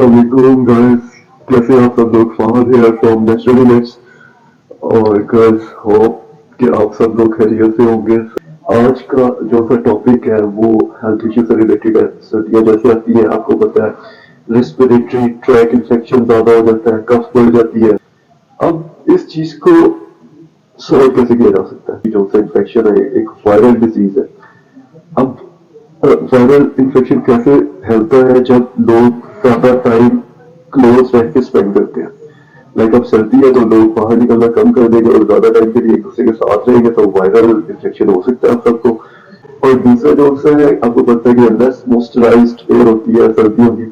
अस्सलाम वालेकुम गाइस, कैसे हैं आप सब लोग। फहद है फ्रॉम नेचुरल और गाइस होप कि आप सब लोग खैरियत से होंगे। आज का जो सा टॉपिक है वो हेल्थ इश्यू से रिलेटेड है। सर्दियाँ जैसे आती है आपको पता है रेस्पिरेटरी ट्रैक इन्फेक्शन ज्यादा हो जाता है, कफ बढ़ जाती है। अब इस चीज को सॉल्व कैसे किया जा सकता है। जो सा इन्फेक्शन है एक वायरल डिजीज है। अब वायरल इन्फेक्शन कैसे फैलता है जब लोग ज्यादा टाइम क्लोज रह के स्पेंड करते हैं। लाइक अब सर्दी है तो लोग बाहर निकलना कम कर देंगे और ज्यादा टाइम के लिए एक दूसरे के साथ रहेंगे तो वायरल इन्फेक्शन हो सकता है आप सबको। और दूसरा जो सा है आपको पता है कि लेस मॉइस्चराइज्ड एयर होती है सर्दियों की,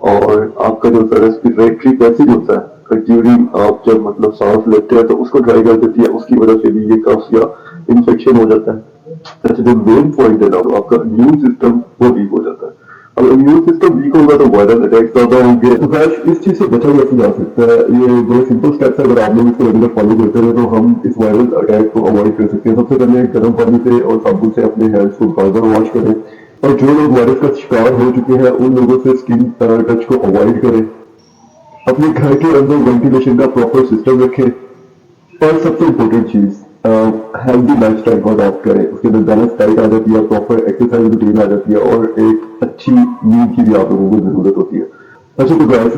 और आपका जो रेस्पिरेटरी पैसेज होता है ड्यूरिंग आप जब मतलब सांस लेते हैं तो उसको ड्राई कर देती है, उसकी वजह से भी ये कफ या इन्फेक्शन हो जाता है। ऐसे जो मेन पॉइंट है ना तो आपका इम्यून सिस्टम वो वीक हो जाता है। अब इम्यून सिस्टम वीक होगा तो वायरल अटैक ज्यादा होंगे। तो बस इस चीज से बचा कैसे जा सकता है, ये दो सिंपल स्टेप्स अगर आप लोग इसको रेगुलर फॉलो करते हैं तो हम इस वायरल अटैक को अवॉइड कर सकते हैं। सबसे पहले गर्म पानी से और साबुन से अपने हेल्थ को बार बार वॉश करें, और जो लोग वायरस का शिकार हो चुके हैं उन लोगों से स्किन टच को अवॉइड करें। अपने घर के अंदर वेंटिलेशन का प्रॉपर सिस्टम रखें, और सबसे इम्पोर्टेंट चीज हेल्दी लाइफस्टाइल को अडॉप्ट करें। उसके अंदर बैलेंस डाइट आ जाती है, प्रॉपर एक्सरसाइज रूटीन आ जाती है, और एक अच्छी नींद की भी आप लोगों को जरूरत होती है। अच्छा तो गाइस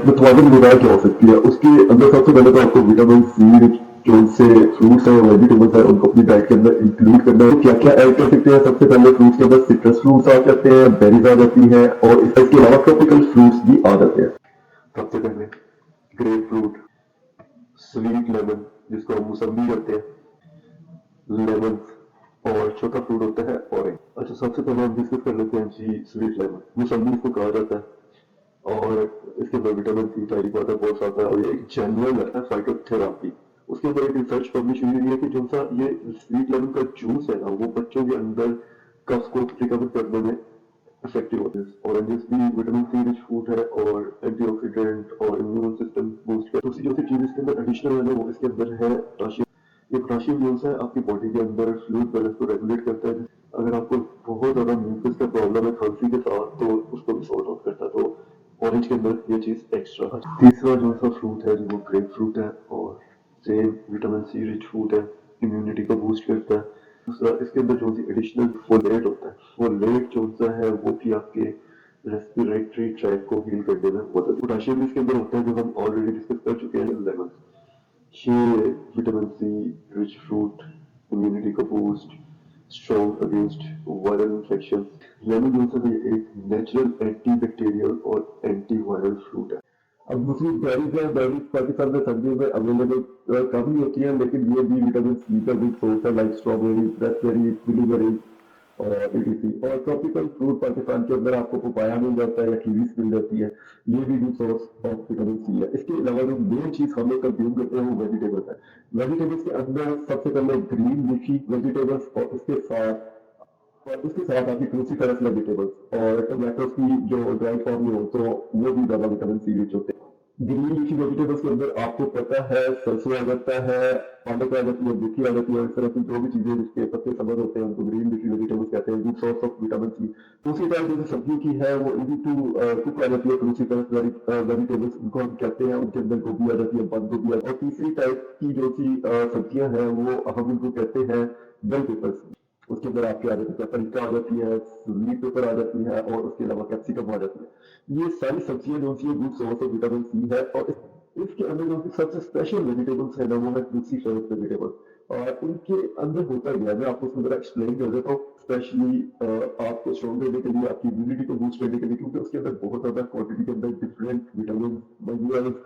मेटाबॉलिक डिजायर क्या हो सकती है, उसके अंदर सबसे पहले तो आपको विटामिन सी जो से फ्रूट्स है वेजिटेबल्स है उनको अपनी डाइट के अंदर इंक्लूड करना है। क्या क्या ऐड कर सकते हैं, सबसे पहले फ्रूट्स के अंदर सिट्रस फ्रूट्स आ जाते हैं, बेरीज आ जाती है, और इसके अलावा ट्रॉपिकल फ्रूट्स भी आ जाते हैं। सबसे पहले ग्रेप फ्रूट, स्वीट लेमन जिसको हम मौसमी कहते हैं, लेमन, और छोटा फ्रूट होता है ऑरेंज। अच्छा सबसे पहले हम डिस्कस कर लेते हैं जी स्वीट लेमन, मौसमी इसको कहा जाता है, और इसके अंदर विटामिन सी टाइप वाटर बहुत आता है, और ये एक जनरल है फाइटोथेरापी। उसके अंदर एक रिसर्च पब्लिश हुई है कि जो सा ये स्वीट लेमन का जूस है ना वो बच्चों के अंदर कफ को रिकवर करने में इफेक्टिव होते हैं। ऑरेंजेस भी विटामिन सी रिच फूड है और एंटीऑक्सीडेंट और इम्यून सिस्टम बूस्ट करता है। दूसरी जो सी चीज इसके अंदर एडिशनल है वो इसके अंदर है पोटेशियम। ये पोटेशियम जो है आपकी बॉडी के अंदर फ्लूइड बैलेंस को रेगुलेट करता है। अगर आपको बहुत ज्यादा म्यूकस का प्रॉब्लम है खांसी के साथ तो उसको भी सॉर्ट आउट करता है, तो ऑरेंज के अंदर ये चीज एक्स्ट्रा है। तीसरा जो सा फ्रूट है वो ग्रेप फ्रूट है, और same vitamin C rich food है, इम्यूनिटी को बूस्ट करता है। दूसरा इसके अंदर जो एडिशनल फोलेट होता है, फोलेट जो सा है वो भी आपके रेस्पिरेटरी ट्रैक को हील करने में बहुत है। पोटेशियम इसके अंदर होता है जो हम ऑलरेडी डिस्कस कर चुके हैं लेमन। ये vitamin C rich fruit, immunity को boost, strong against viral infection. Lemon जो सा एक नेचुरल एंटी बैक्टीरियल और एंटी वायरल फ्रूट है। अब दूसरी बेरीज है, बेरीज पाकिस्तान में सर्दियों में अवेलेबल काफी होती है, लेकिन ये भी विटामिन सी का भी सोर्स है, लाइक स्ट्रॉबेरी, ब्लैकबेरी, ब्लूबेरी और etc। और ट्रॉपिकल फ्रूट पाकिस्तान के अंदर आपको पपाया मिल जाता है या कीवीज मिल जाती है, ये भी good source of vitamin C है। इसके अलावा जो मेन चीज हम लोग कंज्यूम करते हैं वो वेजिटेबल्स है। वेजिटेबल्स के अंदर सबसे पहले ग्रीन लीफी वेजिटेबल्स, और उसके साथ आपकी क्रूसीफेरस वेजिटेबल्स और टोमेटोस की जो ड्राई फॉर्म में हो तो वो भी ज्यादा विटामिन सी रिच होते हैं। ग्रीन लीफी वेजिटेबल्स के अंदर आपको पता है सरसों आ जाता है, पालक आ जाती है, मेथी आ जाती है, इस तरह की जो भी चीजें जिसके पत्ते सबर होते हैं उनको ग्रीन लीफी वेजिटेबल्स कहते हैं, good source of vitamin C. दूसरी टाइप जो सब्जी की है वो इजी टू कुक आ जाती है, क्रूसीफेरस वेजिटेबल्स उनको हम कहते हैं, उनके अंदर गोभी आ जाती है, बंद गोभी आ जाती है। और तीसरी टाइप की जो सी सब्जियां हैं वो हम उनको कहते हैं बेल पेपर्स। उसके अंदर आपके आ जाती है पेपरिका आ जाती है, स्वीट पेपर आ जाती है, और उसके अलावा कैप्सिकम आ जाती है। ये सारी सब्जियां जो सी good source of vitamin C है। और इसके अंदर जो सबसे स्पेशल वेजिटेबल्स है ना वो है क्रूसीफेरस वेजिटेबल, और उनके अंदर होता गया मैं आपको उसमें जरा एक्सप्लेन कर देता हूँ। स्पेशली आपको स्ट्रॉन्ग करने के लिए, आपकी इम्यूनिटी को बूस्ट करने के लिए, क्योंकि उसके अंदर बहुत ज्यादा क्वांटिटी के अंदर डिफरेंट विटामिन मिनरल्स,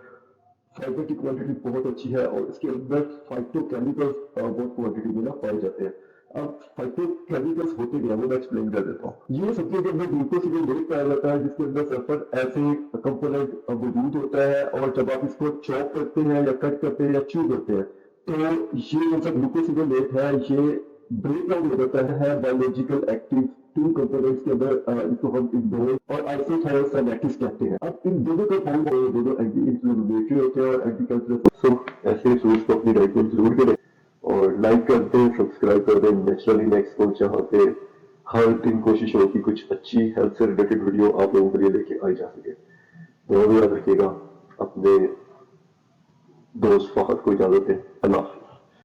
फाइबर की क्वांटिटी बहुत अच्छी है, और इसके अंदर फाइटोकेमिकल्स बहुत क्वांटिटी में ना पाए जाते हैं। अब फाइटोकेमिकल्स होते क्या वो मैं एक्सप्लेन कर देता हूँ। ये सब्जियों के अंदर ग्लूकोसिलेट पाया जाता है जिसके अंदर सल्फर ऐसे कंपोनेंट मौजूद होता है, और जब आप इसको चॉप करते हैं या कट करते हैं या च्यू करते हैं तो ये जो ग्लूकोसिलेट है ये ब्रेक डाउन हो जाता है बायोलॉजिकल एक्टिव टू कंपोनेंट्स के अंदर, इसको हम इंडोल और आइसोथायोसाइनेटिस कहते हैं। अब इन दोनों का फॉर्म दोनों एंटी इन्फ्लेमेटरी होते हैं और एंटी कैंसरस। सो ऐसे फ्रूट्स को अपनी डाइट में जरूर करें, और लाइक कर दें, सब्सक्राइब कर दें नेचुरली नेक्स्ट को, जहाँ पे हर दिन कोशिश हो कि कुछ अच्छी हेल्थ से रिलेटेड वीडियो आप लोगों के लिए लेके आई जा सके। बहुत याद रखिएगा। अपने दोस्त फहद को इजाज़त दें। अल्लाह हाफ़िज़।